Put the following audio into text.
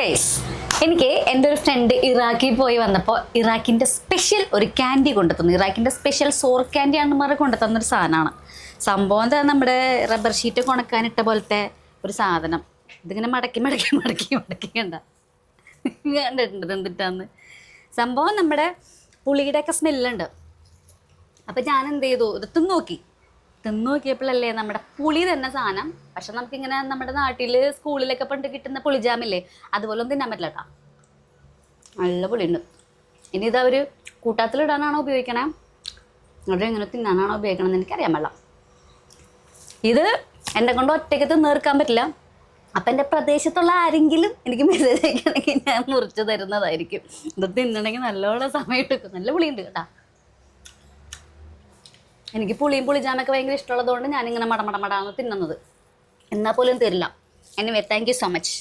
Guys, എനിക്ക് എൻ്റെ ഒരു ഫ്രണ്ട് ഇറാഖിൽ പോയി വന്നപ്പോൾ ഇറാഖിൻ്റെ സ്പെഷ്യൽ ഒരു ക്യാൻഡി കൊണ്ടുതന്നു. ഇറാഖിൻ്റെ സ്പെഷ്യൽ സോർ ക്യാൻഡി ആണെന്ന് പറഞ്ഞ് കൊണ്ടുതന്നൊരു സാധനമാണ്. സംഭവം എന്താ, നമ്മുടെ റബ്ബർ ഷീറ്റ് ഉണക്കാനിട്ട പോലത്തെ ഒരു സാധനം. ഇതിങ്ങനെ മടക്കി മടക്കി മടക്കി മടക്കി കണ്ടിട്ടുണ്ട് എന്തിട്ടാന്ന്. സംഭവം നമ്മുടെ പുളിയുടെയൊക്കെ സ്മെല്ലുണ്ട്. അപ്പം ഞാൻ എന്ത് ചെയ്തു, ഇത് തിന്നു നോക്കിയപ്പോഴല്ലേ നമ്മുടെ പുളി തന്നെ സാധനം. പക്ഷെ നമുക്കിങ്ങനെ നമ്മുടെ നാട്ടിൽ സ്കൂളിലൊക്കെ പണ്ട് കിട്ടുന്ന പുളിജാമില്ലേ, അതുപോലെ ഒന്നും തിന്നാൻ പറ്റില്ല കേട്ടോ. നല്ല പുളിയുണ്ട്. ഇനി ഇതവർ കൂട്ടാത്തിലിടാനാണോ ഉപയോഗിക്കണേ, അവിടെ എങ്ങനെ തിന്നാനാണോ ഉപയോഗിക്കണമെന്ന് എനിക്കറിയാൻ പാടില്ല. ഇത് എന്നെ കൊണ്ട് ഒറ്റയ്ക്ക് തിന്നേർക്കാൻ പറ്റില്ല. അപ്പം എൻ്റെ പ്രദേശത്തുള്ള ആരെങ്കിലും എനിക്ക് മെസ്സേജ് അയക്കണമെങ്കിൽ ഞാൻ മുറിച്ച് തരുന്നതായിരിക്കും. ഇത് തിന്നണമെങ്കിൽ നല്ലോണം സമയം എടുക്കും. നല്ല പുളിയുണ്ട് കേട്ടോ. എനിക്ക് പുളിയും പുളിജാമൊക്കെ ഭയങ്കര ഇഷ്ടമുള്ളതുകൊണ്ട് ഞാനിങ്ങനെ മടമടമടാന്ന് തിന്നുന്നത്. എന്നാൽ പോലും തരില്ല. Anyway, thank you so much.